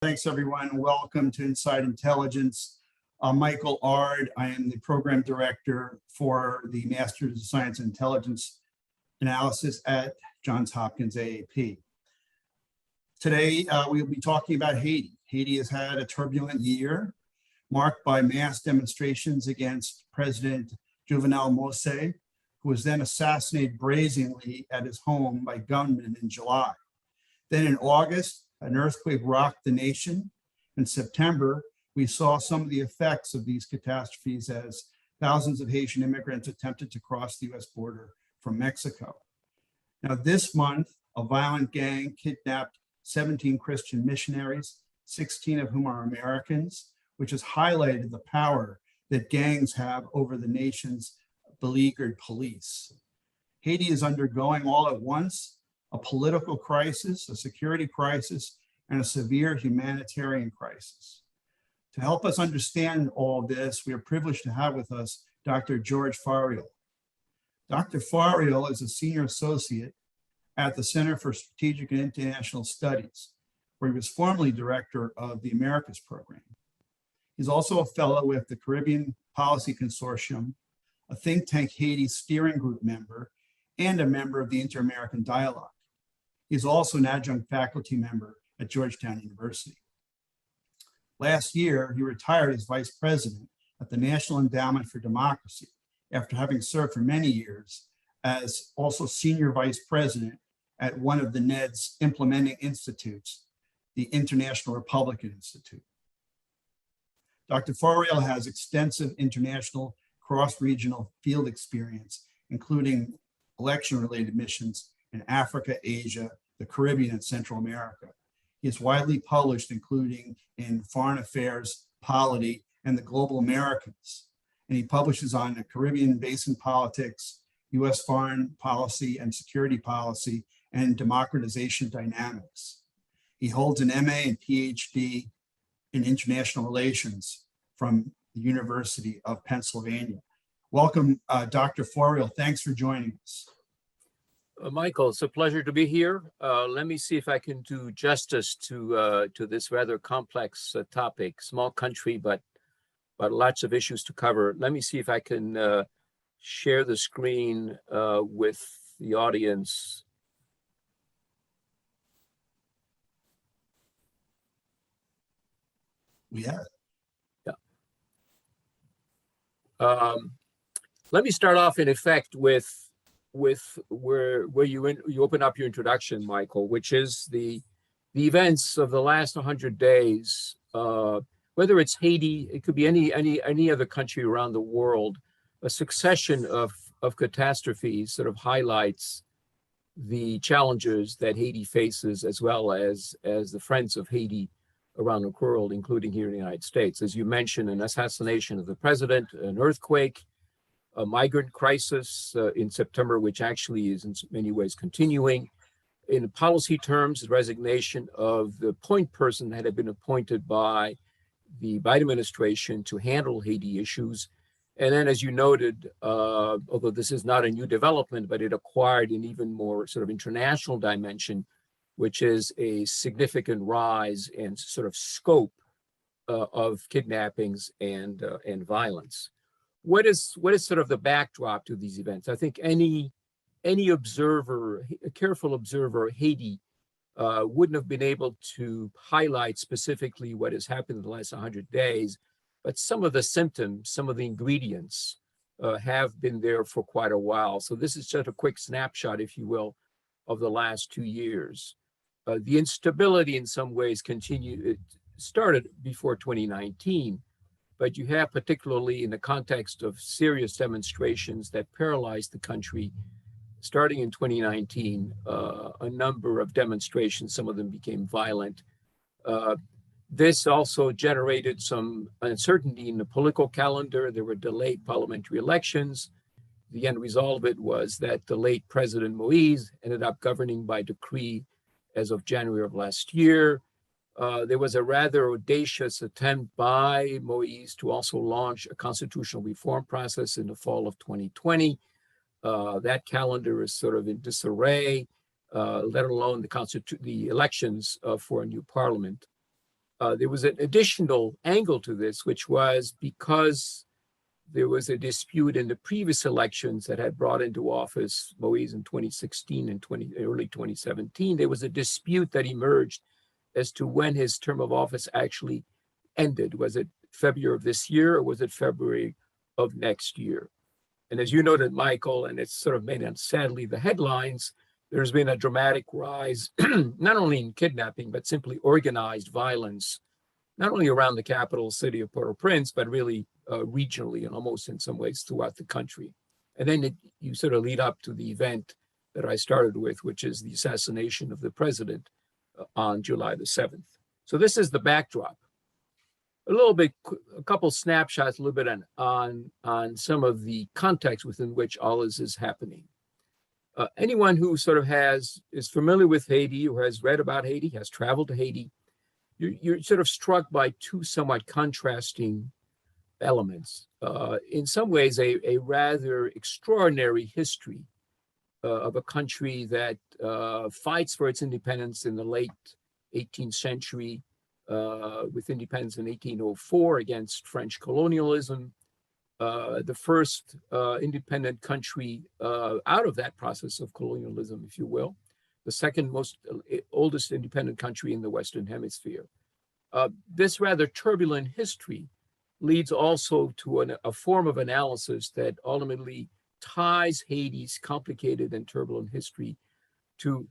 Thanks, everyone. Welcome to Inside Intelligence. I'm Michael Ard. I am the program director for the Master's of Science and Intelligence Analysis at Johns Hopkins AAP. Today, we'll be talking about Haiti. Haiti has had a turbulent year marked by mass demonstrations against President Jovenel Moise, who was then assassinated brazenly at his home by gunmen in July. Then in August, an earthquake rocked the nation. In September, we saw some of the effects of these catastrophes as thousands of Haitian immigrants attempted to cross the US border from Mexico. Now, this month, a violent gang kidnapped 17 Christian missionaries, 16 of whom are Americans, which has highlighted the power that gangs have over the nation's beleaguered police. Haiti is undergoing all at once a political crisis, a security crisis, and a severe humanitarian crisis. To help us understand all this, we are privileged to have with us Dr. George Fauriol. Dr. Fauriol is a senior associate at the Center for Strategic and International Studies, where he was formerly director of the Americas program. He's also a fellow with the Caribbean Policy Consortium, a think tank Haiti steering group member, and a member of the Inter-American Dialogue. He's also an adjunct faculty member at Georgetown University. Last year, he retired as vice president at the National Endowment for Democracy after having served for many years as also senior vice president at one of the NED's implementing institutes, the International Republican Institute. Dr. Fauriol has extensive international cross-regional field experience, including election-related missions in Africa, Asia, the Caribbean, and Central America. He is widely published, including in Foreign Affairs, Polity, and the Global Americans. And he publishes on the Caribbean Basin politics, US foreign policy and security policy, and democratization dynamics. He holds an MA and PhD in international relations from the University of Pennsylvania. Welcome, Dr. Fauriol. Thanks for joining us. Michael, it's a pleasure to be here. Let me see if I can do justice to this rather complex topic. Small country, but lots of issues to cover. Let me see if I can share the screen with the audience. We have it. Yeah. Let me start off in effect with where you open up your introduction, Michael, which is the events of the last 100 days. Whether it's Haiti, it could be any other country around the world. A succession of catastrophes sort of highlights the challenges that Haiti faces, as well as the friends of Haiti around the world, including here in the United States. As you mentioned, an assassination of the president, an earthquake, a migrant crisis in September, which actually is in many ways continuing. In policy terms, the resignation of the point person that had been appointed by the Biden administration to handle Haiti issues. And then, as you noted, although this is not a new development, but it acquired an even more sort of international dimension, which is a significant rise in sort of scope of kidnappings and violence. What is sort of the backdrop to these events? I think any observer, a careful observer of Haiti, wouldn't have been able to highlight specifically what has happened in the last 100 days, but some of the symptoms, some of the ingredients have been there for quite a while. So this is just a quick snapshot, if you will, of the last 2 years. The instability in some ways it started before 2019, but you have, particularly in the context of serious demonstrations that paralyzed the country, starting in 2019, a number of demonstrations, some of them became violent. This also generated some uncertainty in the political calendar. There were delayed parliamentary elections. The end result of it was that the late President Moise ended up governing by decree as of January of last year. There was a rather audacious attempt by Moise to also launch a constitutional reform process in the fall of 2020. That calendar is sort of in disarray, let alone the elections for a new parliament. There was an additional angle to this, which was because there was a dispute in the previous elections that had brought into office Moise in 2016 and early 2017. There was a dispute that emerged as to when his term of office actually ended. Was it February of this year, or was it February of next year? And as you noted, Michael, and it's sort of made it sadly the headlines, there's been a dramatic rise, not only in kidnapping, but simply organized violence, not only around the capital city of Port-au-Prince, but really regionally and almost in some ways throughout the country. And then you sort of lead up to the event that I started with, which is the assassination of the president on July the 7th. So this is the backdrop. A couple snapshots, a little bit on some of the context within which all this is happening. Anyone who sort of is familiar with Haiti, or has read about Haiti, has traveled to Haiti, you're sort of struck by two somewhat contrasting elements. In some ways, a rather extraordinary history of a country that fights for its independence in the late 18th century, with independence in 1804 against French colonialism, the first independent country out of that process of colonialism, if you will, the second oldest independent country in the Western Hemisphere. This rather turbulent history leads also to a form of analysis that ultimately ties Haiti's complicated and turbulent history to,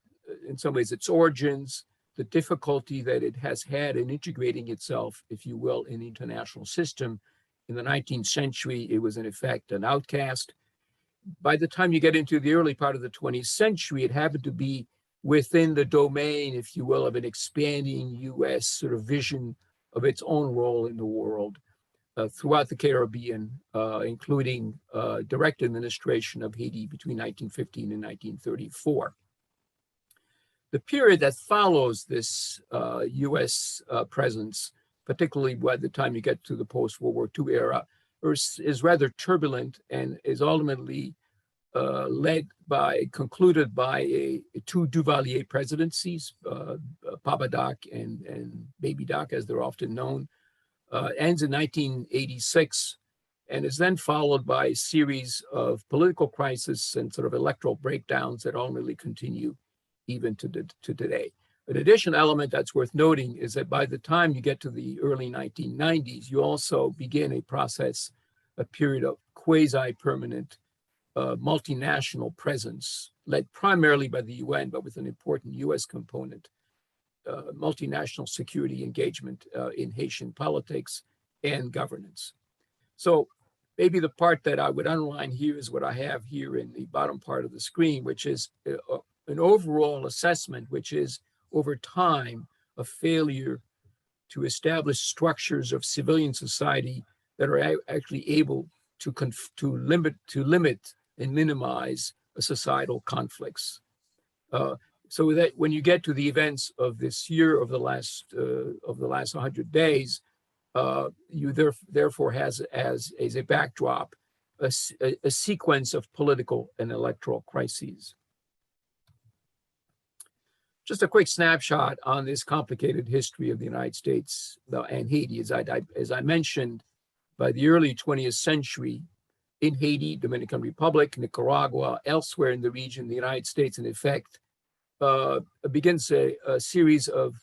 in some ways, its origins, the difficulty that it has had in integrating itself, if you will, in the international system. In the 19th century, it was in effect an outcast. By the time you get into the early part of the 20th century, it happened to be within the domain, if you will, of an expanding US sort of vision of its own role in the world throughout the Caribbean, including direct administration of Haiti between 1915 and 1934. The period that follows this US presence, particularly by the time you get to the post-World War II era, is rather turbulent and is ultimately concluded by two Duvalier presidencies, Papa Doc and Baby Doc, as they're often known, ends in 1986, and is then followed by a series of political crises and sort of electoral breakdowns that ultimately continue even to today. An additional element that's worth noting is that by the time you get to the early 1990s, you also begin a period of quasi-permanent multinational presence, led primarily by the UN, but with an important US component, multinational security engagement in Haitian politics and governance. So maybe the part that I would underline here is what I have here in the bottom part of the screen, which is an overall assessment, which is over time a failure to establish structures of civilian society that are actually able to limit and minimize societal conflicts. So that when you get to the events of this year, of the last 100 days, you therefore has as a backdrop a sequence of political and electoral crises. Just a quick snapshot on this complicated history of the United States and Haiti. As I mentioned, by the early 20th century, in Haiti, Dominican Republic, Nicaragua, elsewhere in the region, the United States, in effect, begins a series of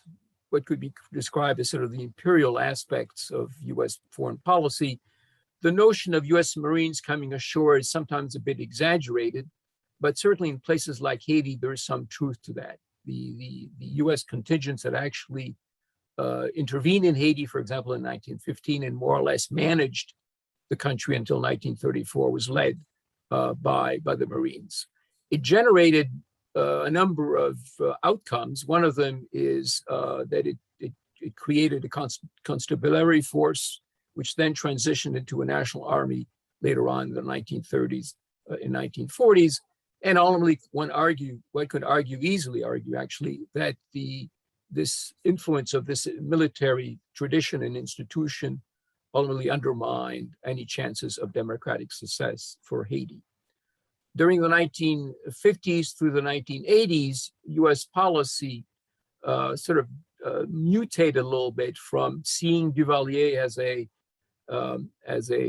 what could be described as sort of the imperial aspects of US foreign policy. The notion of US Marines coming ashore is sometimes a bit exaggerated, but certainly in places like Haiti, there is some truth to that. The US contingents that actually intervened in Haiti, for example, in 1915, and more or less managed the country until 1934, was led by the Marines. It generated a number of outcomes. One of them is that it created a constabulary force, which then transitioned into a national army later on in the 1930s and 1940s. And ultimately, one could easily argue actually, that this influence of this military tradition and institution ultimately undermined any chances of democratic success for Haiti. During the 1950s through the 1980s, US policy sort of mutated a little bit from seeing Duvalier as a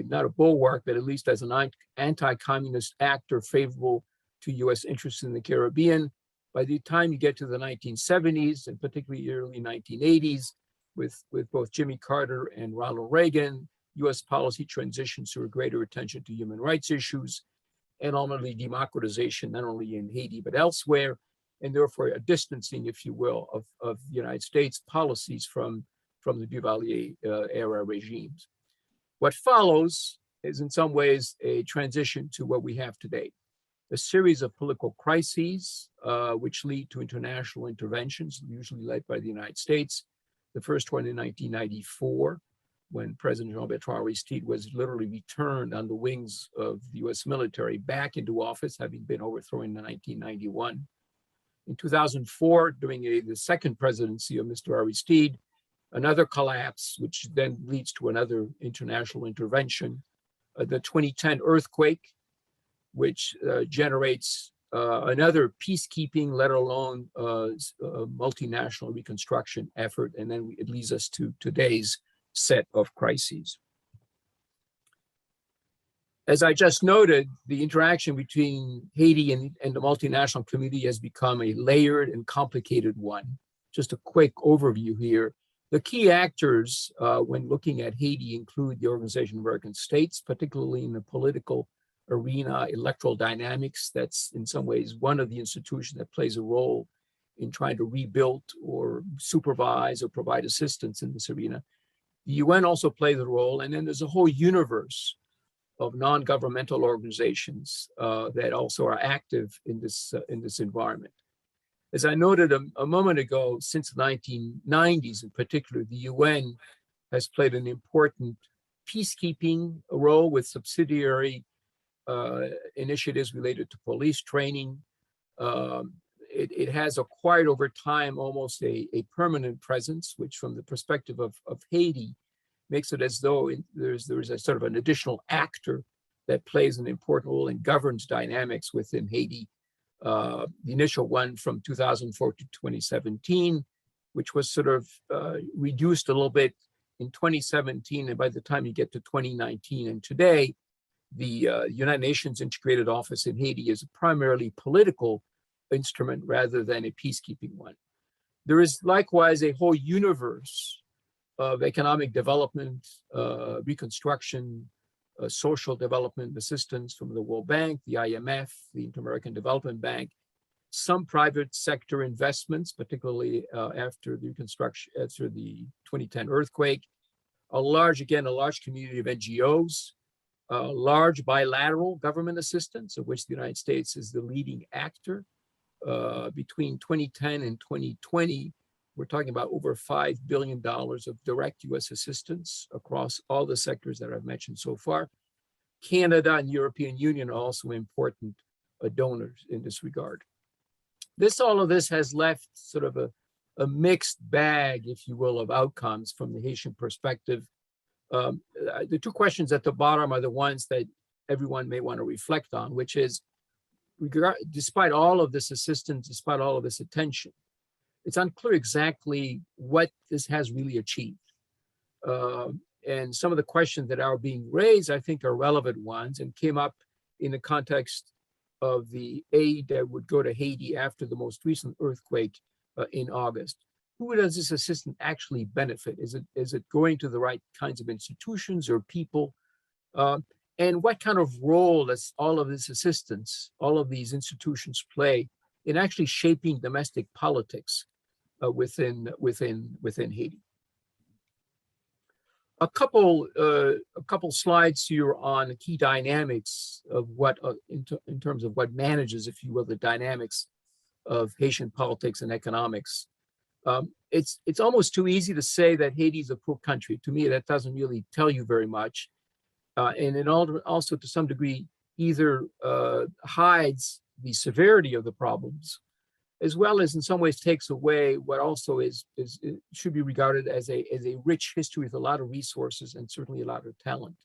not a bulwark, but at least as an anti-communist actor favorable to U.S. interests in the Caribbean. By the time you get to the 1970s, and particularly early 1980s, with both Jimmy Carter and Ronald Reagan, U.S. policy transitions to a greater attention to human rights issues, and ultimately democratization, not only in Haiti, but elsewhere, and therefore a distancing, if you will, of the United States policies from the Duvalier era regimes. What follows is in some ways a transition to what we have today, a series of political crises which lead to international interventions, usually led by the United States. The first one in 1994, when President Jean-Bertrand Aristide was literally returned on the wings of the US military back into office, having been overthrown in 1991. In 2004, during the second presidency of Mr. Aristide, another collapse, which then leads to another international intervention, the 2010 earthquake, which generates another peacekeeping, let alone multinational reconstruction effort. And then it leads us to today's set of crises. As I just noted, the interaction between Haiti and the multinational community has become a layered and complicated one. Just a quick overview here. The key actors when looking at Haiti include the Organization of American States, particularly in the political arena, electoral dynamics. That's in some ways one of the institutions that plays a role in trying to rebuild or supervise or provide assistance in this arena. The UN also plays a role, and then there's a whole universe of non-governmental organizations that also are active in this environment. As I noted a moment ago, since the 1990s in particular, the UN has played an important peacekeeping role with subsidiary initiatives related to police training. It has acquired over time almost a permanent presence, which from the perspective of Haiti makes it as though there's a sort of an additional actor that plays an important role and governs dynamics within Haiti. The initial one from 2004 to 2017, which was sort of reduced a little bit in 2017. And by the time you get to 2019 and today, the United Nations Integrated Office in Haiti is a primarily political instrument rather than a peacekeeping one. There is likewise a whole universe of economic development, reconstruction, social development assistance from the World Bank, the IMF, the Inter-American Development Bank, some private sector investments, particularly after the reconstruction, after the 2010 earthquake, a large community of NGOs, large bilateral government assistance, of which the United States is the leading actor. Between 2010 and 2020, we're talking about over $5 billion of direct US assistance across all the sectors that I've mentioned so far. Canada and European Union are also important donors in this regard. All of this has left sort of a mixed bag, if you will, of outcomes from the Haitian perspective. The two questions at the bottom are the ones that everyone may want to reflect on, which is, despite all of this assistance, despite all of this attention, it's unclear exactly what this has really achieved. And some of the questions that are being raised, I think, are relevant ones and came up in the context of the aid that would go to Haiti after the most recent earthquake in August. Who does this assistance actually benefit? Is it going to the right kinds of institutions or people? And what kind of role does all of this assistance, all of these institutions play in actually shaping domestic politics within Haiti? A couple slides here on key dynamics of what, in terms of what manages, if you will, the dynamics of Haitian politics and economics. It's almost too easy to say that Haiti is a poor country. To me, that doesn't really tell you very much. And it also, to some degree, either hides the severity of the problems, as well as in some ways takes away what also should be regarded as a rich history with a lot of resources and certainly a lot of talent.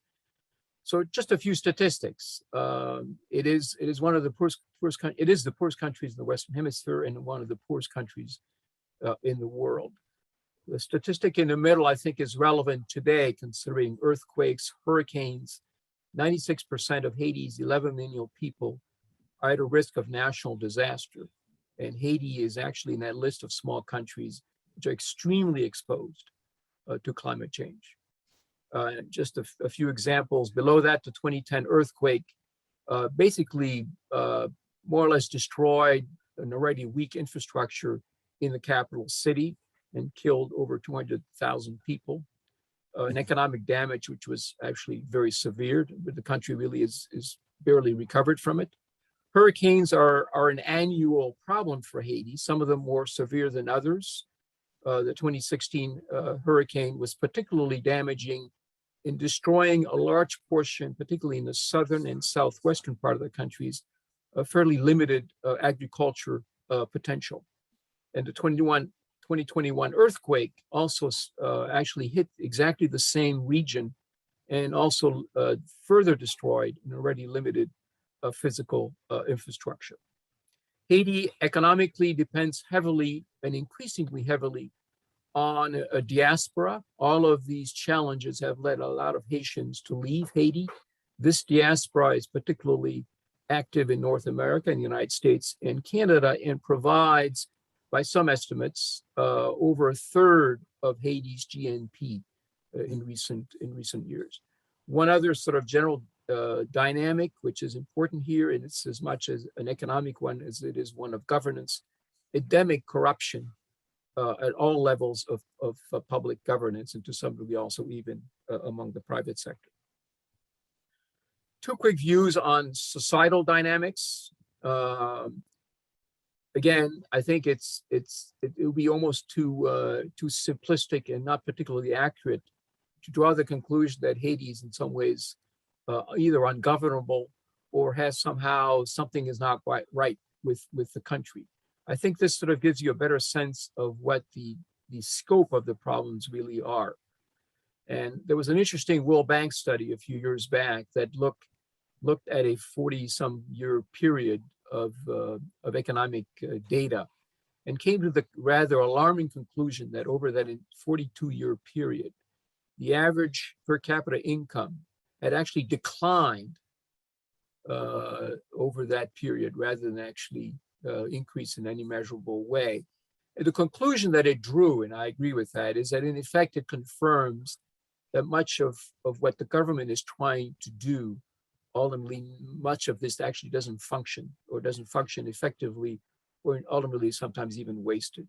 So just a few statistics. It is one of the poorest countries in the Western Hemisphere and one of the poorest countries in the world. The statistic in the middle, I think, is relevant today, considering earthquakes, hurricanes. 96% of Haiti's 11 million people are at a risk of national disaster. And Haiti is actually in that list of small countries which are extremely exposed to climate change. Just a few examples. Below that, the 2010 earthquake basically more or less destroyed an already weak infrastructure in the capital city and killed over 200,000 people. An economic damage which was actually very severe, but the country really is barely recovered from it. Hurricanes are an annual problem for Haiti, some of them more severe than others. The 2016 hurricane was particularly damaging in destroying a large portion, particularly in the southern and southwestern part of the country's fairly limited agriculture potential. And the 2021 earthquake also actually hit exactly the same region and also further destroyed an already limited physical infrastructure. Haiti economically depends heavily and increasingly heavily on a diaspora. All of these challenges have led a lot of Haitians to leave Haiti. This diaspora is particularly active in North America, in the United States and Canada, and provides, by some estimates, over a third of Haiti's GNP in recent years. One other sort of general dynamic, which is important here, and it's as much as an economic one as it is one of governance, endemic corruption at all levels of public governance, and to some degree also even among the private sector. Two quick views on societal dynamics. Again, I think it would be almost too simplistic and not particularly accurate to draw the conclusion that Haiti is in some ways either ungovernable or has somehow something is not quite right with the country. I think this sort of gives you a better sense of what the scope of the problems really are. And there was an interesting World Bank study a few years back that looked at a 40-some year period of economic data and came to the rather alarming conclusion that over that 42-year period, the average per capita income had actually declined over that period rather than actually increase in any measurable way. And the conclusion that it drew, and I agree with that, is that in effect it confirms that much of what the government is trying to do, ultimately much of this actually doesn't function or doesn't function effectively, or ultimately sometimes even wasted.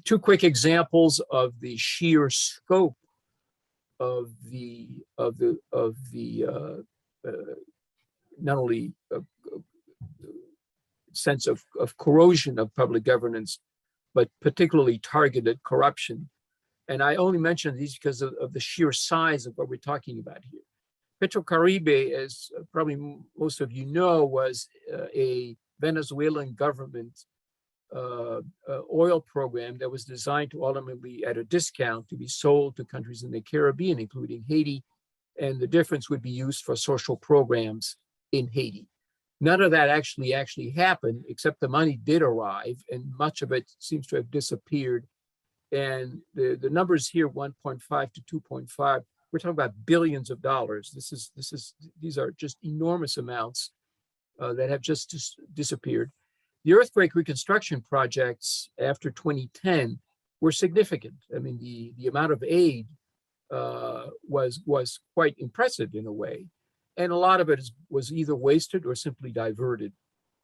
Two quick examples of the sheer scope of the not only sense of corrosion of public governance, but particularly targeted corruption. And I only mention these because of the sheer size of what we're talking about here. Petrocaribe, as probably most of you know, was a Venezuelan government oil program that was designed to ultimately, at a discount, to be sold to countries in the Caribbean, including Haiti, and the difference would be used for social programs in Haiti. None of that actually happened, except the money did arrive, and much of it seems to have disappeared. And the numbers here, 1.5 to 2.5, we're talking about billions of dollars. These are just enormous amounts that have just disappeared. The earthquake reconstruction projects after 2010 were significant. I mean, the amount of aid was quite impressive in a way. And a lot of it was either wasted or simply diverted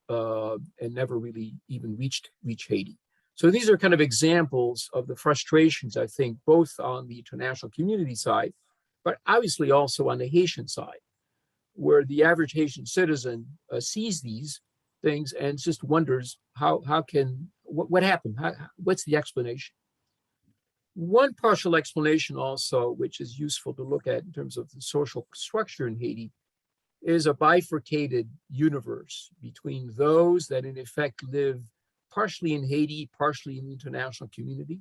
and never really even reached Haiti. So these are kind of examples of the frustrations, I think, both on the international community side, but obviously also on the Haitian side, where the average Haitian citizen sees these things and just wonders what happened? What's the explanation? One partial explanation also, which is useful to look at in terms of the social structure in Haiti, is a bifurcated universe between those that in effect live partially in Haiti, partially in the international community.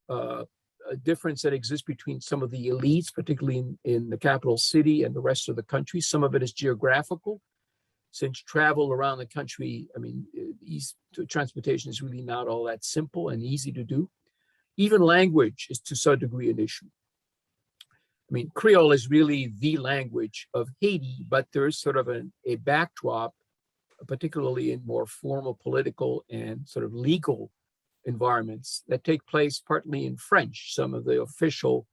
A difference that exists between some of the elites, particularly in the capital city and the rest of the country. Some of it is geographical, since travel around the country, I mean, transportation is really not all that simple and easy to do. Even language is to some degree an issue. I mean, Creole is really the language of Haiti, but there's sort of a backdrop, particularly in more formal political and sort of legal environments that take place partly in French. Some of the official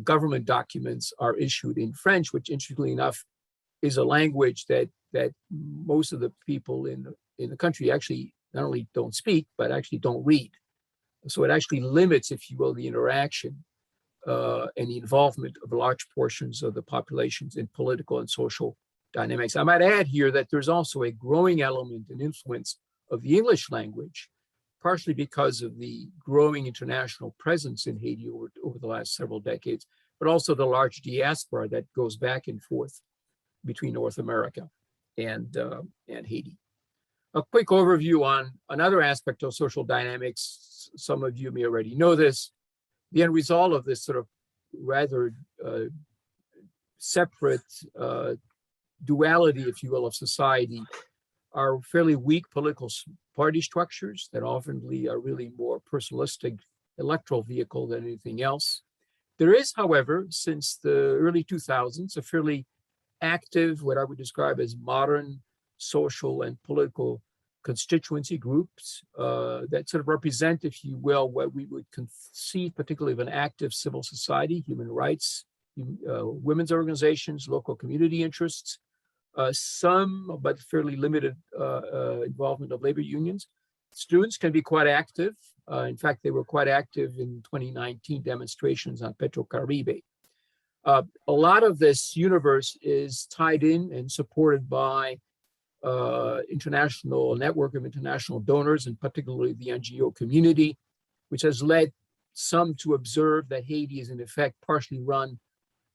government documents are issued in French, which interestingly enough is a language that most of the people in the country actually not only don't speak, but actually don't read. So it actually limits, if you will, the interaction and the involvement of large portions of the populations in political and social dynamics. I might add here that there's also a growing element and influence of the English language, partially because of the growing international presence in Haiti over the last several decades, but also the large diaspora that goes back and forth between North America and Haiti. A quick overview on another aspect of social dynamics. Some of you may already know this. The end result of this sort of rather separate duality, if you will, of society are fairly weak political party structures that often are really more personalistic electoral vehicle than anything else. There is, however, since the early 2000s, a fairly active, what I would describe as modern social and political constituency groups that sort of represent, if you will, what we would conceive particularly of an active civil society, human rights, women's organizations, local community interests, some, but fairly limited involvement of labor unions. Students can be quite active. In fact, they were quite active in 2019 demonstrations on Petrocaribe. A lot of this universe is tied in and supported by international network of international donors, and particularly the NGO community, which has led some to observe that Haiti is in effect partially run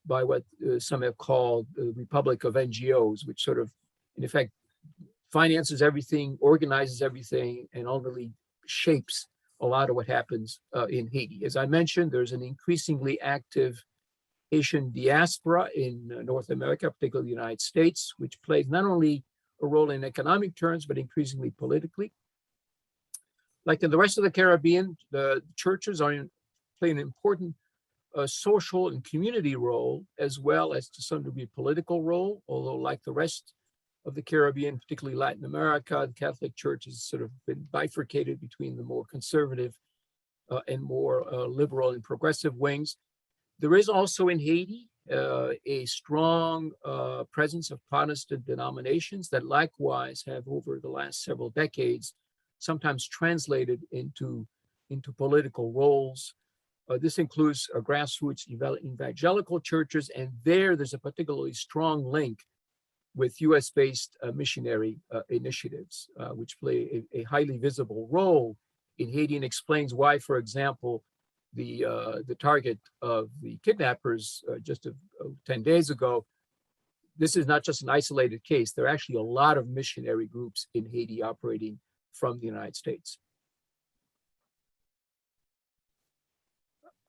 by what some have called the Republic of NGOs, which sort of, in effect, finances everything, organizes everything, and ultimately shapes a lot of what happens in Haiti. As I mentioned, there's an increasingly active Haitian diaspora in North America, particularly the United States, which plays not only a role in economic terms, but increasingly politically. Like in the rest of the Caribbean, the churches play an important social and community role, as well as to some degree political role, although like the rest of the Caribbean, particularly Latin America, the Catholic Church has sort of been bifurcated between the more conservative and more liberal and progressive wings. There is also in Haiti a strong presence of Protestant denominations that likewise have over the last several decades sometimes translated into political roles. This includes grassroots evangelical churches, and there's a particularly strong link with US-based missionary initiatives, which play a highly visible role in Haiti, and explains why, for example, the target of the kidnappers just 10 days ago, this is not just an isolated case. There are actually a lot of missionary groups in Haiti operating from the United States.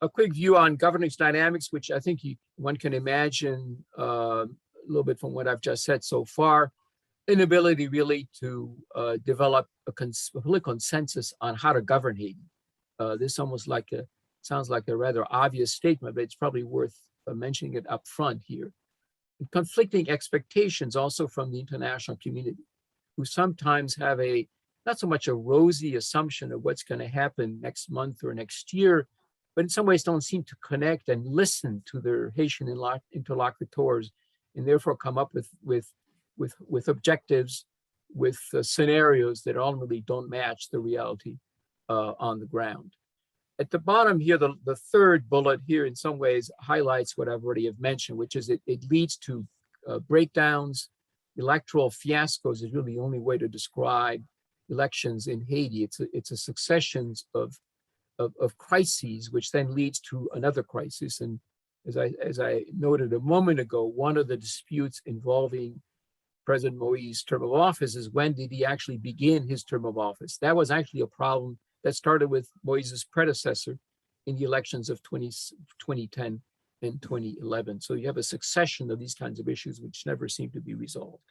A quick view on governance dynamics, which I think one can imagine a little bit from what I've just said so far. Inability really to develop a political consensus on how to govern Haiti. This almost sounds like a rather obvious statement, but it's probably worth mentioning it up front here. And conflicting expectations also from the international community, who sometimes have not so much a rosy assumption of what's going to happen next month or next year, but in some ways don't seem to connect and listen to their Haitian interlocutors, and therefore come up with objectives, with scenarios that ultimately don't match the reality on the ground. At the bottom here, the third bullet here in some ways highlights what I've already have mentioned, which is it leads to breakdowns. Electoral fiascos is really the only way to describe elections in Haiti. It's a succession of crises, which then leads to another crisis. And as I noted a moment ago, one of the disputes involving President Moïse's term of office is when did he actually begin his term of office? That was actually a problem that started with Moïse's predecessor in the elections of 2010 and 2011. So you have a succession of these kinds of issues which never seem to be resolved.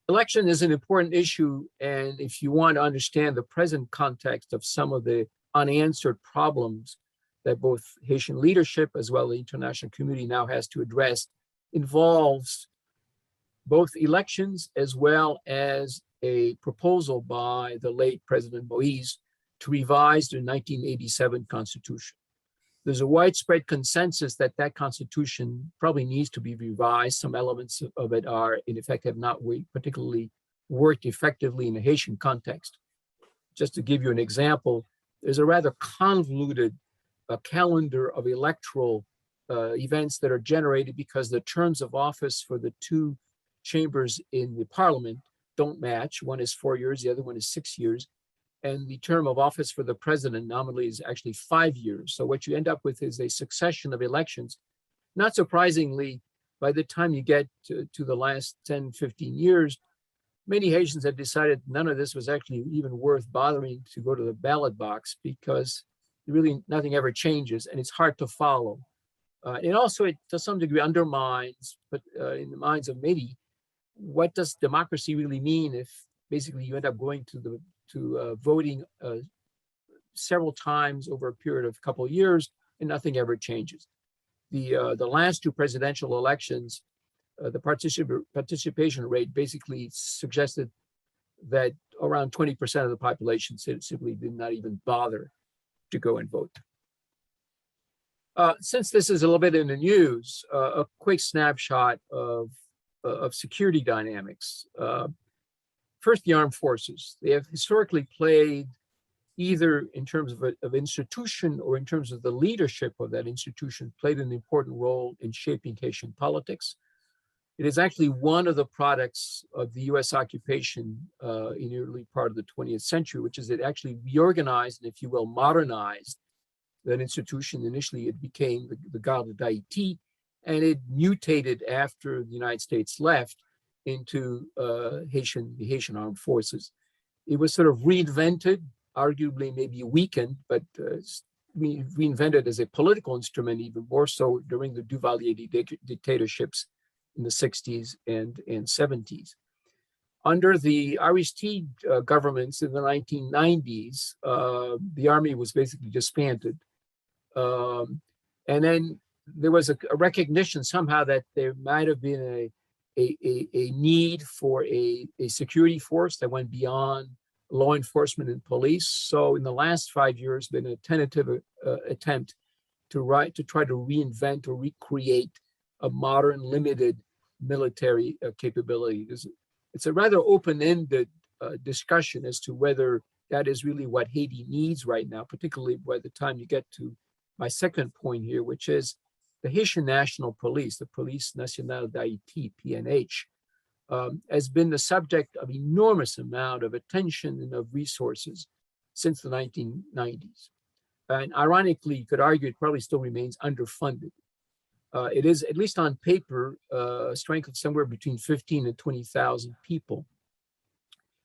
Election is an important issue, and if you want to understand the present context of some of the unanswered problems that both Haitian leadership as well as the international community now has to address, involves both elections as well as a proposal by the late President Moïse to revise the 1987 Constitution. There's a widespread consensus that that Constitution probably needs to be revised. Some elements of it are, in effect, have not particularly worked effectively in the Haitian context. Just to give you an example, there's a rather convoluted calendar of electoral events that are generated because the terms of office for the two chambers in the parliament don't match. One is 4 years, the other one is 6 years. And the term of office for the president nominally is actually 5 years. So what you end up with is a succession of elections. Not surprisingly, by the time you get to the last 10, 15 years, many Haitians have decided none of this was actually even worth bothering to go to the ballot box because really nothing ever changes and it's hard to follow. And also it to some degree undermines, but in the minds of many, what does democracy really mean if basically you end up going to voting several times over a period of a couple of years and nothing ever changes. The last two presidential elections, the participation rate basically suggested that around 20% of the population simply did not even bother to go and vote. Since this is a little bit in the news, a quick snapshot of security dynamics. First, the armed forces. They have historically played, either in terms of institution or in terms of the leadership of that institution, played an important role in shaping Haitian politics. It is actually one of the products of the US occupation in the early part of the 20th century, which is it actually reorganized and, if you will, modernized that institution. Initially, it became the Garde d'Haïti, and it mutated after the United States left into the Haitian armed forces. It was sort of reinvented, arguably maybe weakened, but reinvented as a political instrument, even more so during the Duvalier dictatorships in the 60s and 70s. Under the Aristide governments in the 1990s, the army was basically disbanded. And then there was a recognition somehow that there might have been a need for a security force that went beyond law enforcement and police. So in the last 5 years, been a tentative attempt to try to reinvent or recreate a modern, limited military capability. It's a rather open-ended discussion as to whether that is really what Haiti needs right now, particularly by the time you get to my second point here, which is the Haitian National Police, the Police Nationale d'Haïti, PNH, has been the subject of enormous amount of attention and of resources since the 1990s. And ironically, you could argue it probably still remains underfunded. It is, at least on paper, a strength of somewhere between 15 and 20,000 people.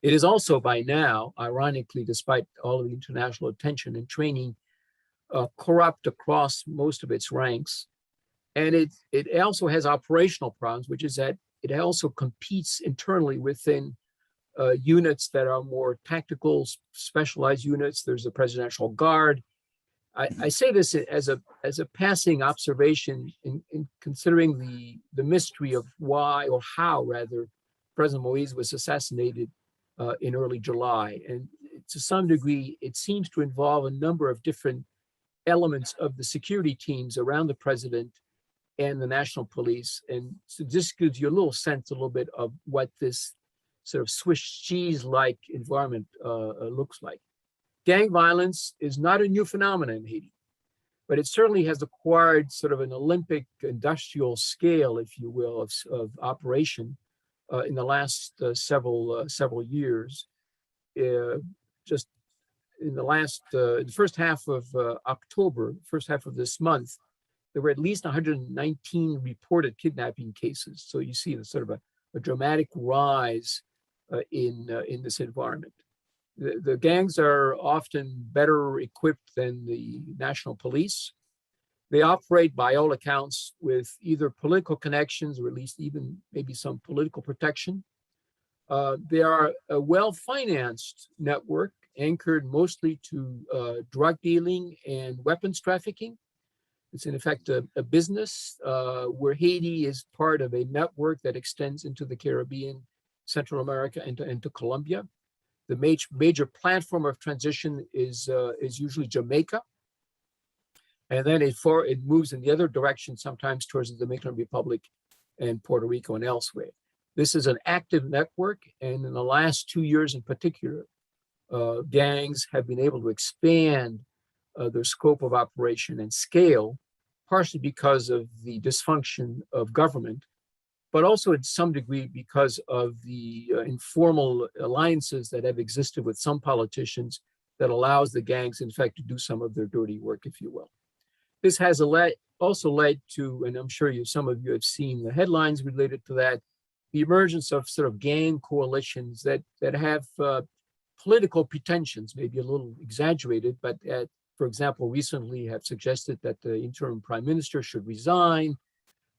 It is also by now, ironically, despite all of the international attention and training, corrupt across most of its ranks. And it also has operational problems, which is that it also competes internally within units that are more tactical, specialized units. There's the Presidential Guard. I say this as a passing observation in considering the mystery of why, or how rather, President Moïse was assassinated in early July. And to some degree, it seems to involve a number of different elements of the security teams around the president and the national police. And so this gives you a little sense, a little bit of what this sort of Swiss cheese-like environment looks like. Gang violence is not a new phenomenon in Haiti, but it certainly has acquired sort of an Olympic industrial scale, if you will, of operation in the last several years. Just in the first half of October, first half of this month, there were at least 119 reported kidnapping cases. So you see sort of a dramatic rise in this environment. The gangs are often better equipped than the national police. They operate, by all accounts, with either political connections or at least even maybe some political protection. They are a well-financed network anchored mostly to drug dealing and weapons trafficking. It's in effect a business where Haiti is part of a network that extends into the Caribbean, Central America, and to Colombia. The major platform of transition is usually Jamaica, and then it moves in the other direction, sometimes towards the Dominican Republic and Puerto Rico and elsewhere. This is an active network, and in the last 2 years in particular, gangs have been able to expand their scope of operation and scale, partially because of the dysfunction of government, but also in some degree because of the informal alliances that have existed with some politicians that allows the gangs, in fact, to do some of their dirty work, if you will. This has also led to, and I'm sure some of you have seen the headlines related to that, the emergence of sort of gang coalitions that have political pretensions, maybe a little exaggerated, but for example, recently have suggested that the interim prime minister should resign.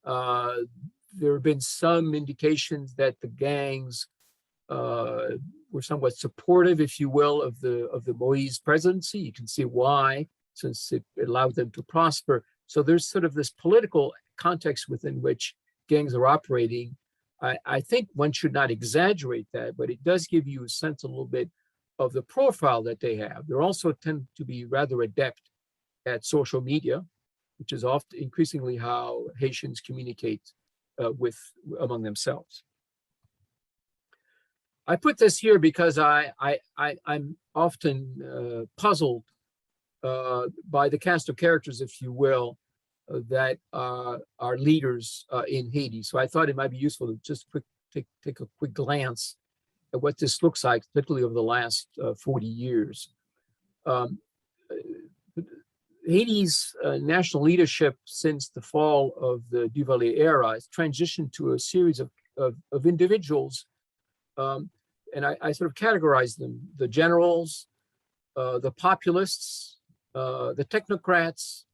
There have been some indications that the gangs were somewhat supportive, if you will, of the Moïse presidency. You can see why, since it allowed them to prosper. So there's sort of this political context within which gangs are operating. I think one should not exaggerate that, but it does give you a sense a little bit of the profile that they have. They also tend to be rather adept at social media, which is often increasingly how Haitians communicate among themselves. I put this here because I'm often puzzled by the cast of characters, if you will, that are leaders in Haiti. So I thought it might be useful to just take a quick glance at what this looks like, particularly over the last 40 years. Haiti's national leadership since the fall of the Duvalier era has transitioned to a series of individuals, and I sort of categorize them: the generals, the populists, the technocrats,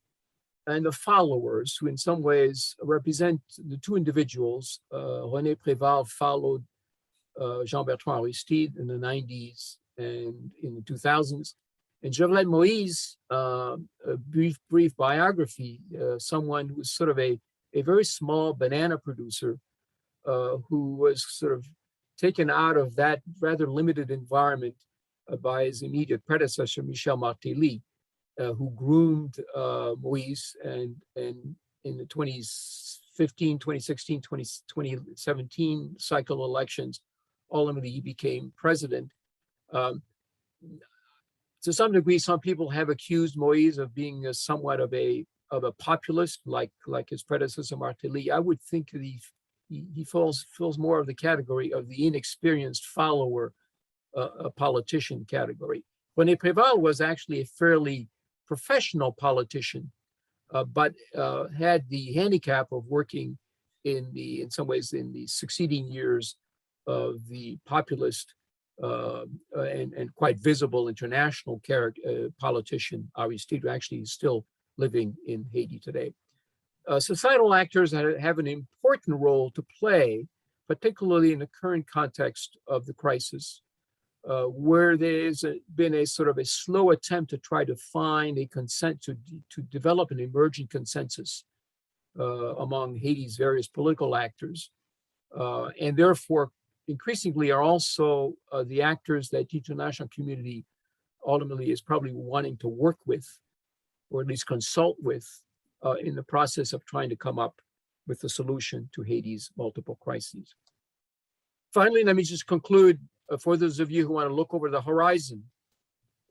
and the followers, who in some ways represent the two individuals. René Préval followed Jean-Bertrand Aristide in the 90s and in the 2000s. And Jovenel Moïse, a brief biography, someone who was sort of a very small banana producer who was sort of taken out of that rather limited environment by his immediate predecessor, Michel Martelly, who groomed Moïse, and in the 2015, 2016, 2017 cycle elections, ultimately he became president. To some degree, some people have accused Moïse of being somewhat of a populist, like his predecessor Martelly. I would think that he fills more of the category of the inexperienced follower, a politician category. René Préval was actually a fairly professional politician, but had the handicap of working in some ways in the succeeding years of the populist and quite visible international politician Aristide, who actually is still living in Haiti today. Societal actors have an important role to play, particularly in the current context of the crisis, where there's been a sort of a slow attempt to try to find a to develop an emerging consensus among Haiti's various political actors, and therefore increasingly are also the actors that the international community ultimately is probably wanting to work with, or at least consult with, in the process of trying to come up with a solution to Haiti's multiple crises. Finally, let me just conclude, for those of you who want to look over the horizon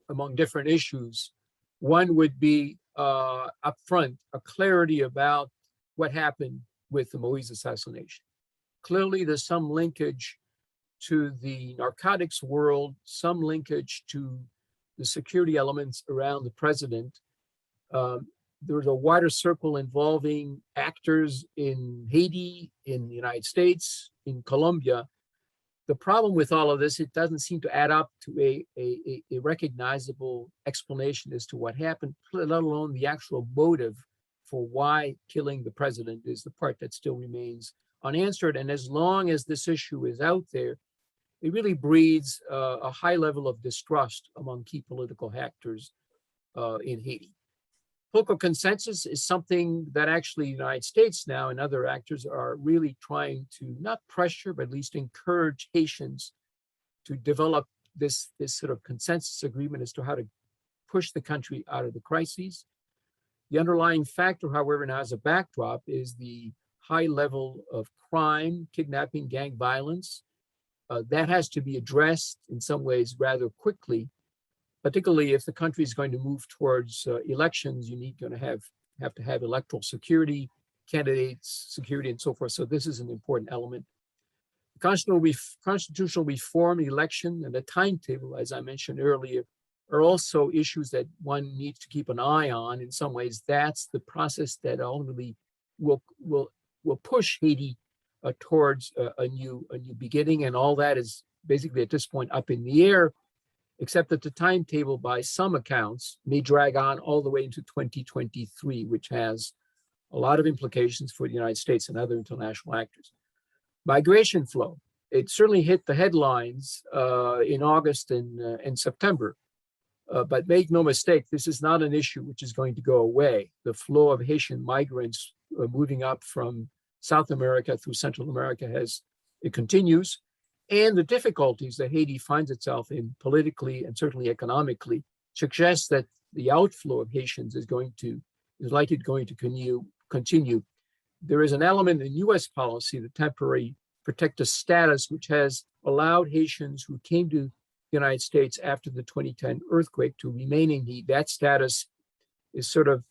among different issues, one would be upfront, a clarity about what happened with the Moïse assassination. Clearly, there's some linkage to the narcotics world, some linkage to the security elements around the president. There's a wider circle involving actors in Haiti, in the United States, in Colombia. The problem with all of this, it doesn't seem to add up to a recognizable explanation as to what happened, let alone the actual motive for why killing the president is the part that still remains unanswered. And as long as this issue is out there, it really breeds a high level of distrust among key political actors in Haiti. Political consensus is something that actually the United States now and other actors are really trying to not pressure, but at least encourage Haitians to develop this sort of consensus agreement as to how to push the country out of the crises. The underlying factor, however, now as a backdrop is the high level of crime, kidnapping, gang violence. That has to be addressed in some ways rather quickly, particularly if the country is going to move towards elections. You need to have electoral security, candidates security, and so forth. So this is an important element. Constitutional reform, election, and the timetable, as I mentioned earlier, are also issues that one needs to keep an eye on. In some ways, that's the process that ultimately will push Haiti towards a new beginning, and all that is basically at this point up in the air, except that the timetable, by some accounts, may drag on all the way into 2023, which has a lot of implications for the United States and other international actors. Migration flow, it certainly hit the headlines in August and September. But make no mistake, this is not an issue which is going to go away. The flow of Haitian migrants moving up from South America through Central America it continues. And the difficulties that Haiti finds itself in politically and certainly economically suggests that the outflow of Haitians is likely going to continue. There is an element in U.S. policy, the temporary protective status, which has allowed Haitians who came to the United States after the 2010 earthquake to remain in Haiti. That status is sort of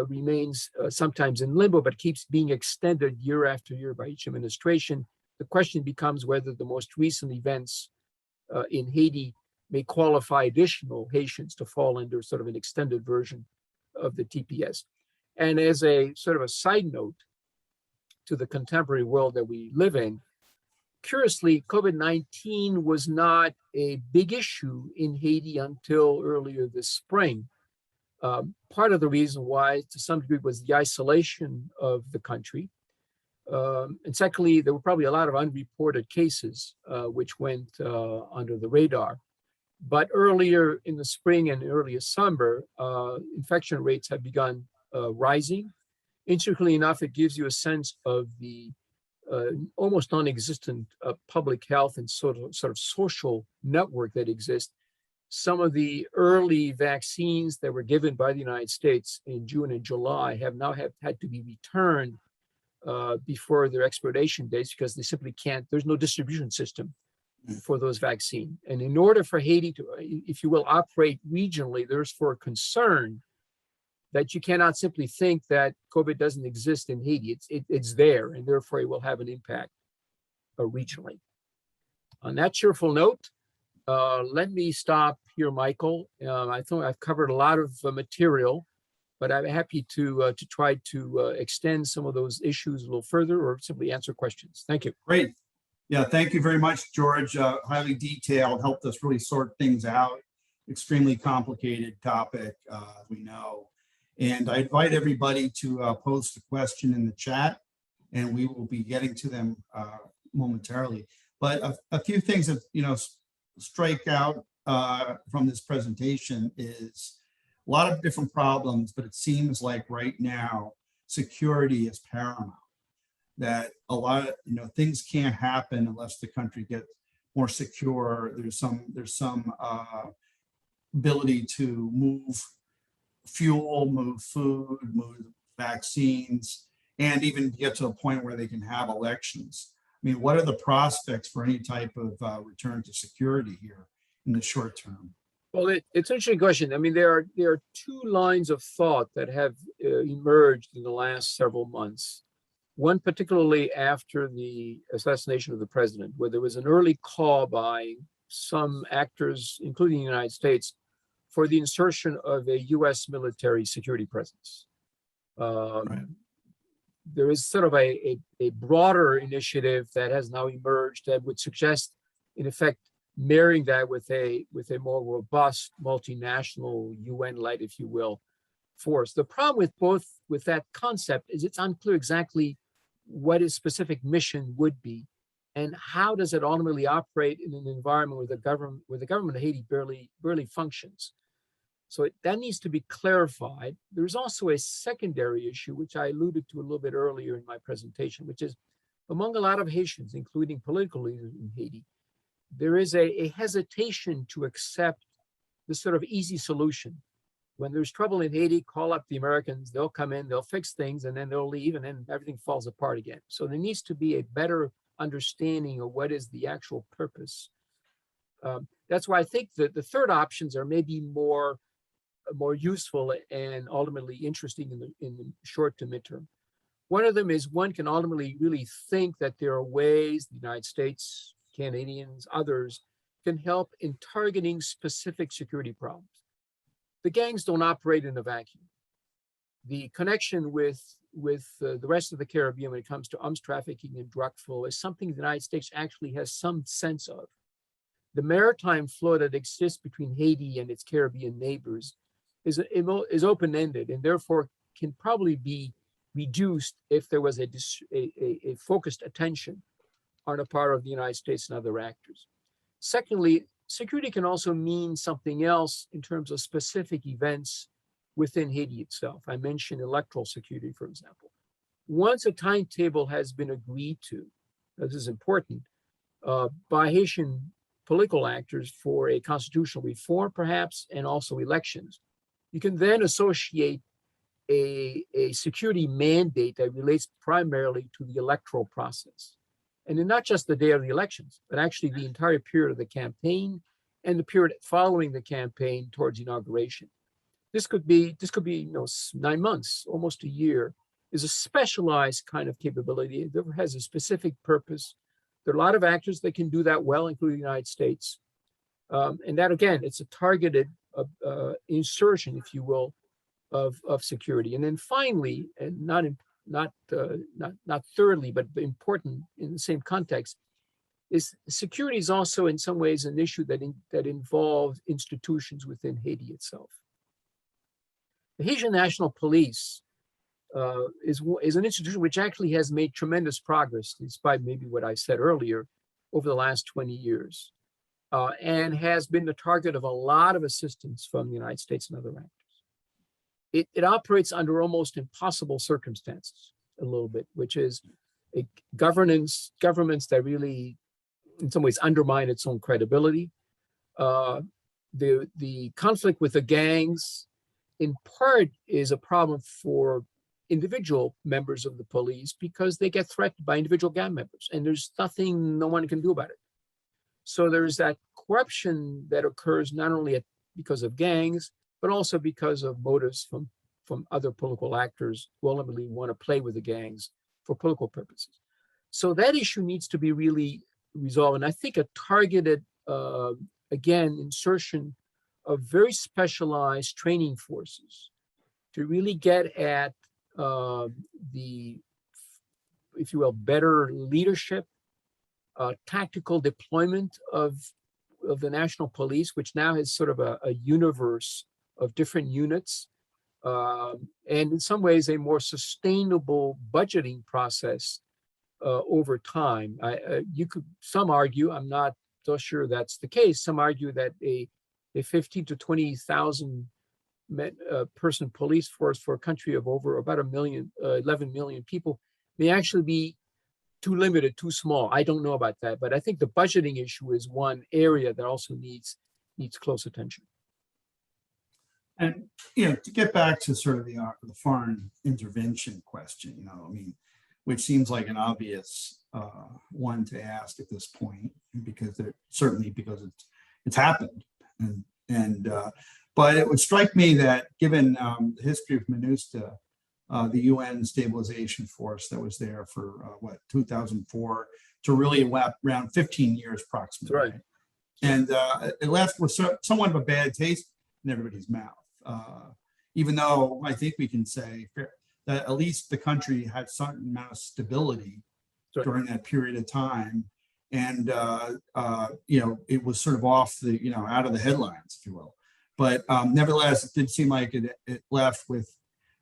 remains sometimes in limbo, but keeps being extended year after year by each administration. The question becomes whether the most recent events in Haiti may qualify additional Haitians to fall under sort of an extended version of the TPS. And as a sort of a side note to the contemporary world that we live in, curiously, COVID-19 was not a big issue in Haiti until earlier this spring. Part of the reason why, to some degree, was the isolation of the country. And secondly, there were probably a lot of unreported cases which went under the radar. But earlier in the spring and earlier summer, infection rates have begun rising. Interestingly enough, it gives you a sense of the almost non-existent public health and sort of social network that exists. Some of the early vaccines that were given by the United States in June and July have had to be returned before their expiration dates because they simply can't, there's no distribution system for those vaccines. And in order for Haiti to, if you will, operate regionally, there's for concern that you cannot simply think that COVID doesn't exist in Haiti. It's there, and therefore it will have an impact regionally. On that cheerful note, let me stop here, Michael. I thought I've covered a lot of material, but I'm happy to try to extend some of those issues a little further or simply answer questions. Thank you. Great. Yeah, thank you very much, George. Highly detailed, helped us really sort things out. Extremely complicated topic, we know. And I invite everybody to post a question in the chat, and we will be getting to them momentarily. But a few things that, strike out from this presentation is a lot of different problems, but it seems like right now security is paramount. That a lot of things can't happen unless the country gets more secure. There's some ability to move fuel, move food, move vaccines, and even get to a point where they can have elections. I mean, what are the prospects for any type of return to security here in the short term? Well, it's an interesting question. I mean, there are two lines of thought that have emerged in the last several months. One particularly after the assassination of the president, where there was an early call by some actors, including the United States, for the insertion of a U.S. military security presence. Right. There is sort of a broader initiative that has now emerged that would suggest, in effect, marrying that with a more robust multinational UN-led, if you will, force. The problem with that concept is it's unclear exactly what its specific mission would be. and how does it ultimately operate in an environment where the government of Haiti barely functions? So that needs to be clarified. There's also a secondary issue, which I alluded to a little bit earlier in my presentation, which is among a lot of Haitians, including political leaders in Haiti, there is a hesitation to accept this sort of easy solution. When there's trouble in Haiti, call up the Americans, they'll come in, they'll fix things, and then they'll leave, and then everything falls apart again. So there needs to be a better understanding of what is the actual purpose. That's why I think that the third options are maybe more useful and ultimately interesting in the short to midterm. One of them is one can ultimately really think that there are ways the United States, Canadians, others can help in targeting specific security problems. The gangs don't operate in a vacuum. The connection with the rest of the Caribbean when it comes to arms trafficking and drug flow is something the United States actually has some sense of. The maritime flow that exists between Haiti and its Caribbean neighbors is open-ended and therefore can probably be reduced if there was a focused attention on the part of the United States and other actors. Secondly, security can also mean something else in terms of specific events within Haiti itself. I mentioned electoral security, for example. Once a timetable has been agreed to, this is important, by Haitian political actors for a constitutional reform, perhaps, and also elections, you can then associate a security mandate that relates primarily to the electoral process. And then not just the day of the elections, but actually the entire period of the campaign and the period following the campaign towards inauguration. This could be 9 months, almost a year, is a specialized kind of capability that has a specific purpose. There are a lot of actors that can do that well, including the United States. And that, again, it's a targeted insertion, if you will, of security. And then finally, and not thirdly, but important in the same context, is security is also in some ways an issue that involves institutions within Haiti itself. The Haitian National Police is an institution which actually has made tremendous progress, despite maybe what I said earlier, over the last 20 years, and has been the target of a lot of assistance from the United States and other actors. It operates under almost impossible circumstances a little bit, which is a governments that really, in some ways, undermine its own credibility. The conflict with the gangs, in part, is a problem for individual members of the police because they get threatened by individual gang members, and there's nothing no one can do about it. So there's that corruption that occurs not only because of gangs, but also because of motives from other political actors who ultimately want to play with the gangs for political purposes. So that issue needs to be really resolved. And I think a targeted, again, insertion of very specialized training forces to really get at the, if you will, better leadership, tactical deployment of the national police, which now has sort of a universe of different units, and in some ways a more sustainable budgeting process over time. Some argue, I'm not so sure that's the case, some argue that a 15 to 20,000 person police force for a country of over about 11 million people may actually be too limited, too small. I don't know about that, but I think the budgeting issue is one area that also needs close attention. And, to get back to sort of the foreign intervention question, which seems like an obvious one to ask at this point, because it's happened. But it would strike me that given the history of MINUSTA, the UN stabilization force that was there for 2004 to really around 15 years approximately. That's right. And it left with somewhat of a bad taste in everybody's mouth. Even though I think we can say that at least the country had some amount of stability during that period of time. And, it was sort of off the, out of the headlines, if you will. But nevertheless, it did seem like it left with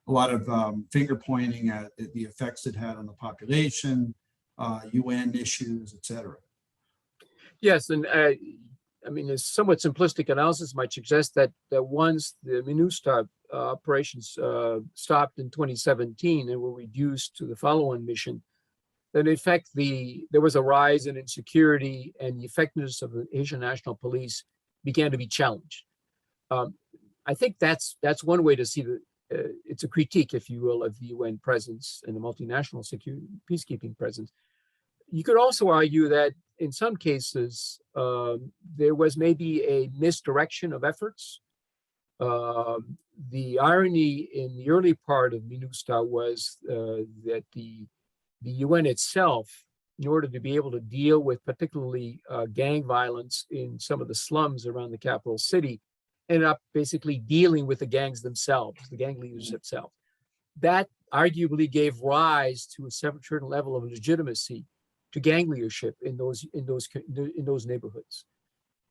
a lot of finger pointing at the effects it had on the population, UN issues, et cetera. Yes, and I mean, a somewhat simplistic analysis might suggest that once the MINUSTA operations stopped in 2017 and were reduced to the follow-on mission, that in fact there was a rise in insecurity and the effectiveness of the Haitian National Police began to be challenged. I think that's one way to see it's a critique, if you will, of the UN presence and the multinational security peacekeeping presence. You could also argue that in some cases there was maybe a misdirection of efforts. The irony in the early part of MINUSTA was that the UN itself, in order to be able to deal with particularly gang violence in some of the slums around the capital city, ended up basically dealing with the gangs themselves, the gang leaders themselves. That arguably gave rise to a certain level of legitimacy to gang leadership in those neighborhoods.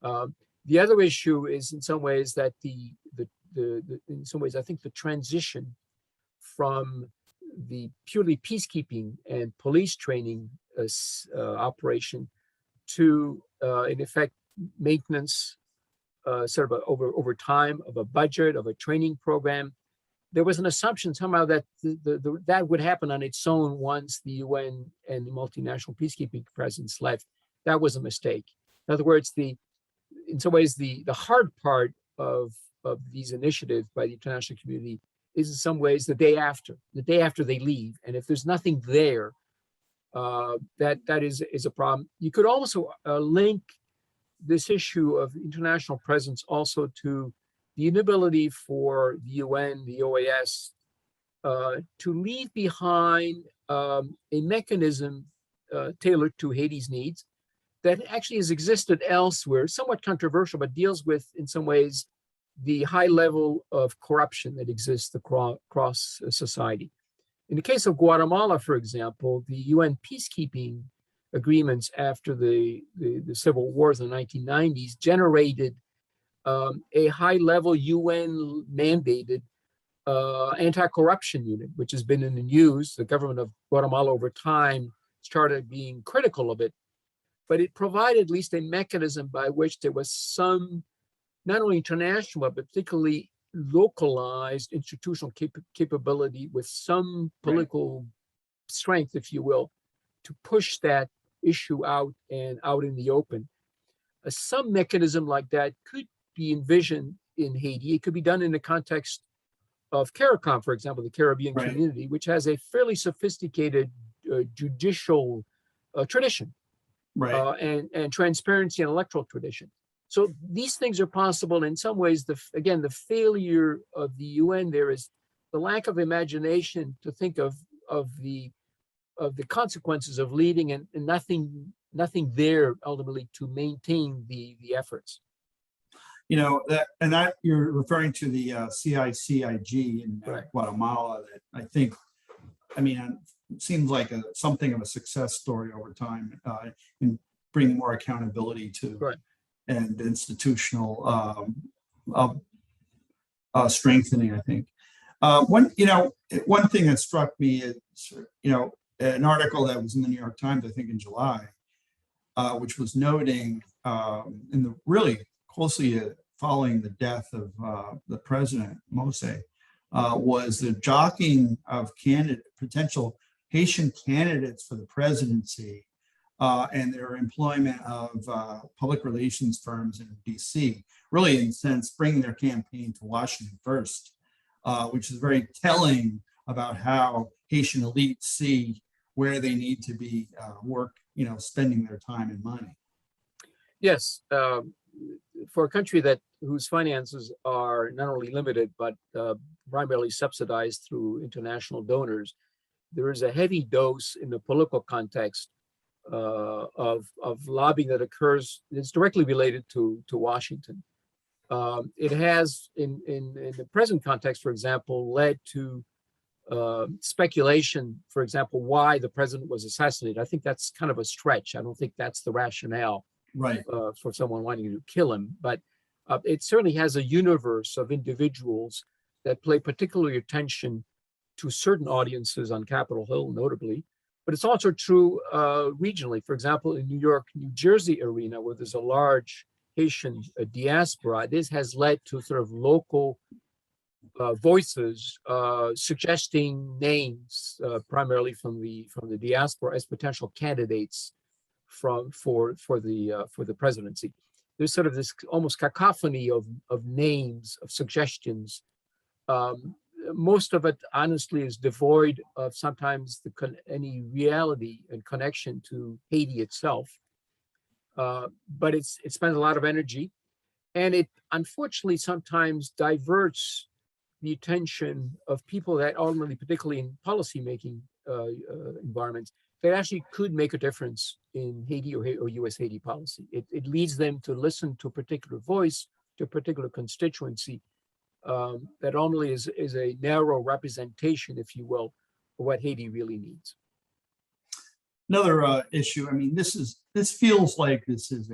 The other issue is, in some ways, that in some ways I think the transition from the purely peacekeeping and police training operation to, in effect, maintenance, sort of over time of a budget, of a training program. There was an assumption somehow that that would happen on its own once the UN and the multinational peacekeeping presence left. That was a mistake. In other words, in some ways, the hard part of these initiatives by the international community is in some ways the day after they leave. And if there's nothing there, that is a problem. You could also link this issue of international presence also to the inability for the UN, the OAS, to leave behind a mechanism tailored to Haiti's needs that actually has existed elsewhere, somewhat controversial, but deals with, in some ways, the high level of corruption that exists across society. In the case of Guatemala, for example, the UN peacekeeping agreements after the civil wars in the 1990s generated a high-level UN mandated anti-corruption unit, which has been in the news. The government of Guatemala over time started being critical of it, but it provided at least a mechanism by which there was some, not only international, but particularly localized institutional capability with some political strength, if you will, to push that issue out and out in the open. Some mechanism like that could be envisioned in Haiti. It could be done in the context of CARICOM, for example, the Caribbean community, which has a fairly sophisticated judicial tradition and transparency and electoral tradition. So these things are possible. In some ways, again, the failure of the UN there is the lack of imagination to think of the consequences of leading and nothing there ultimately to maintain the efforts. You know, that you're referring to the CICIG in Guatemala that I think, I mean, it seems like something of a success story over time in bringing more accountability to and institutional strengthening, I think. One thing that struck me is, an article that was in the New York Times, I think in July, which was noting in the really closely following the death of the president, Moshe, was the jockeying of potential Haitian candidates for the presidency and their employment of public relations firms in DC, really in a sense bringing their campaign to Washington first, which is very telling about how Haitian elites see where they need to be spending their time and money. Yes, for a country whose finances are not only limited but primarily subsidized through international donors, there is a heavy dose in the political context of lobbying that occurs. It's directly related to Washington. It has, in the present context, for example, led to speculation, for example, why the president was assassinated. I think that's kind of a stretch. I don't think that's the rationale for someone wanting to kill him. But it certainly has a universe of individuals that pay particular attention to certain audiences on Capitol Hill, notably, but it's also true regionally. For example, in New York, New Jersey arena, where there's a large Haitian diaspora, this has led to sort of local voices suggesting names, primarily from the diaspora, as potential candidates for the presidency. There's sort of this almost cacophony of names, of suggestions. Most of it, honestly, is devoid of sometimes any reality and connection to Haiti itself. But it spends a lot of energy, and it unfortunately sometimes diverts the attention of people that ultimately, particularly in policymaking environments, that actually could make a difference in Haiti or U.S. Haiti policy. It leads them to listen to a particular voice, to a particular constituency, that ultimately is a narrow representation, if you will, of what Haiti really needs. Another issue. I mean, this feels like this is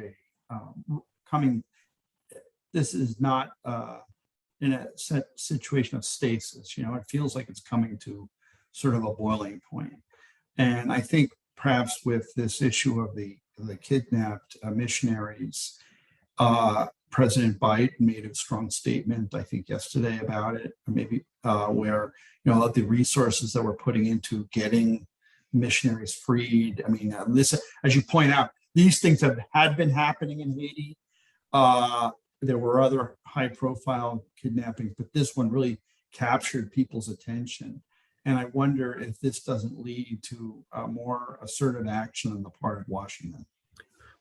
this is not in a situation of stasis. It feels like it's coming to sort of a boiling point. And I think perhaps with this issue of the kidnapped missionaries, President Biden made a strong statement, I think yesterday about it, or maybe where, the resources that we're putting into getting missionaries freed. I mean, this, as you point out, these things had been happening in Haiti. There were other high profile kidnappings, but this one really captured people's attention. And I wonder if this doesn't lead to more assertive action on the part of Washington.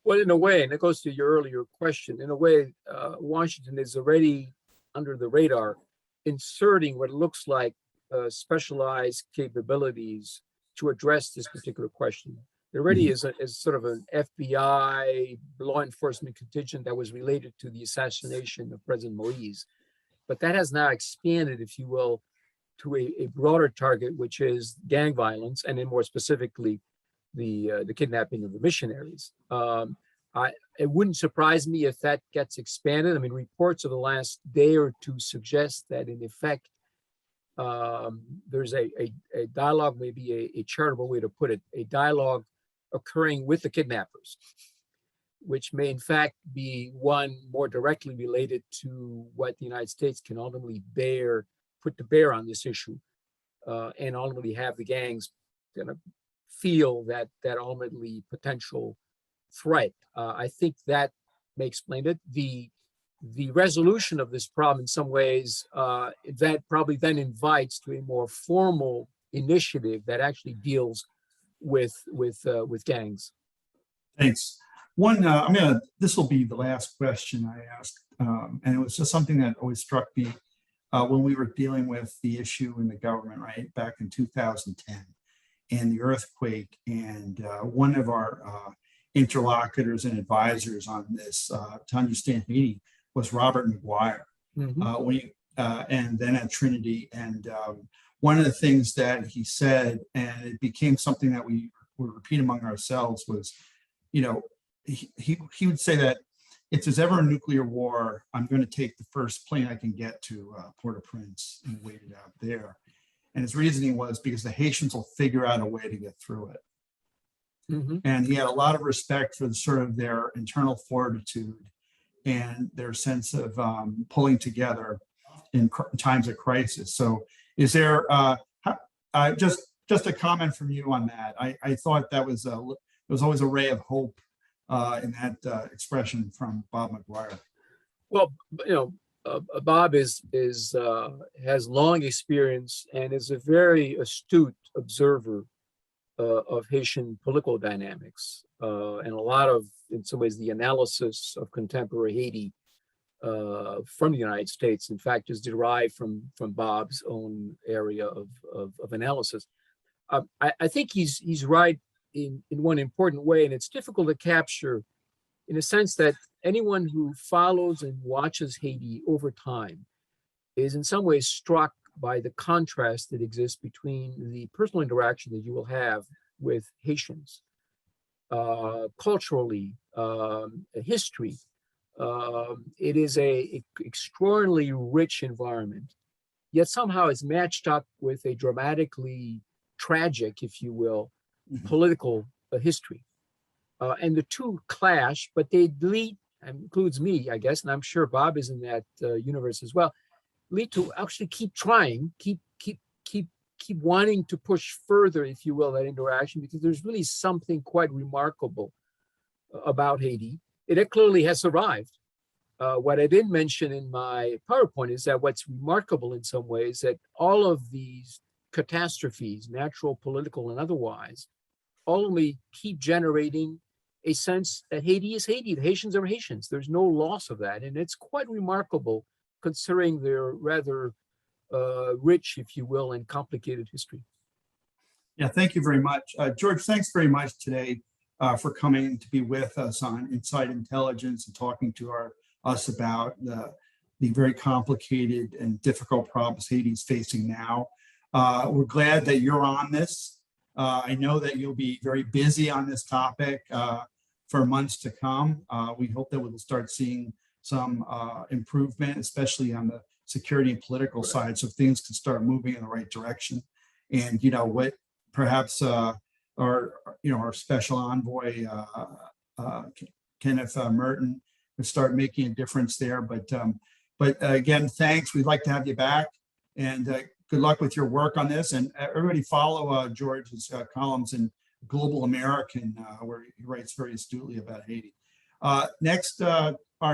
Well, in a way, and it goes to your earlier question, in a way, Washington is already under the radar, inserting what looks like specialized capabilities to address this particular question. There already is sort of an FBI law enforcement contingent that was related to the assassination of President Moise. But that has now expanded, if you will, to a broader target, which is gang violence, and then more specifically, the kidnapping of the missionaries. It wouldn't surprise me if that gets expanded. I mean, reports of the last day or two suggest that, in effect, there's a dialogue, maybe a charitable way to put it, a dialogue occurring with the kidnappers, which may in fact be one more directly related to what the United States can ultimately put to bear on this issue, and ultimately have the gangs kind of feel that ultimately potential threat. I think that may explain it. The resolution of this problem in some ways, that probably then invites to a more formal initiative that actually deals with gangs. Thanks. This will be the last question I asked, and it was just something that always struck me when we were dealing with the issue in the government, right, back in 2010, and the earthquake. And one of our interlocutors and advisors on this to understand Haiti was Robert McGuire, and then at Trinity. And one of the things that he said, and it became something that we would repeat among ourselves, was, he would say that if there's ever a nuclear war, I'm going to take the first plane I can get to Port-au-Prince and wait it out there. And his reasoning was because the Haitians will figure out a way to get through it. And he had a lot of respect for their internal fortitude and their sense of pulling together in times of crisis. So is there just a comment from you on that? I thought that was there was always a ray of hope in that expression from Bob McGuire. Well, Bob has long experience and is a very astute observer of Haitian political dynamics, and a lot of, in some ways, the analysis of contemporary Haiti from the United States, in fact, is derived from Bob's own area of analysis. I think he's right in one important way, and it's difficult to capture, in a sense that anyone who follows and watches Haiti over time is in some ways struck by the contrast that exists between the personal interaction that you will have with Haitians, culturally, history. It is a extraordinarily rich environment, yet somehow it's matched up with a dramatically tragic, if you will, political history. And the two clash, but they lead, includes me, I guess, and I'm sure Bob is in that universe as well, lead to actually keep trying, keep wanting to push further, if you will, that interaction, because there's really something quite remarkable about Haiti. It clearly has survived. What I didn't mention in my PowerPoint is that what's remarkable in some ways that all of these catastrophes, natural, political, and otherwise, only keep generating a sense that Haiti is Haiti. The Haitians are Haitians. There's no loss of that. And it's quite remarkable considering their rather rich, if you will, and complicated history. Yeah, thank you very much. George, thanks very much today for coming to be with us on Inside Intelligence and talking to us about the very complicated and difficult problems Haiti is facing now. We're glad that you're on this. I know that you'll be very busy on this topic for months to come. We hope that we'll start seeing some improvement, especially on the security and political side, so things can start moving in the right direction. And what perhaps our special envoy Kenneth Merton will start making a difference there. But again, thanks. We'd like to have you back, and good luck with your work on this. And everybody follow George's columns in Global American, where he writes very astutely about Haiti. Our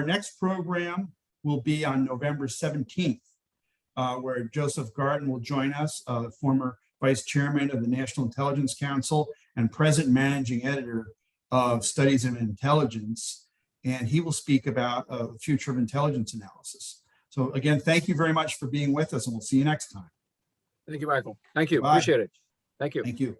next program will be on November 17th, where Joseph Garden will join us, the former Vice Chairman of the National Intelligence Council and present Managing Editor of Studies of Intelligence. And he will speak about the future of intelligence analysis. So again, thank you very much for being with us, and we'll see you next time. Thank you, Michael. Thank you. Bye. Appreciate it. Thank you. Thank you.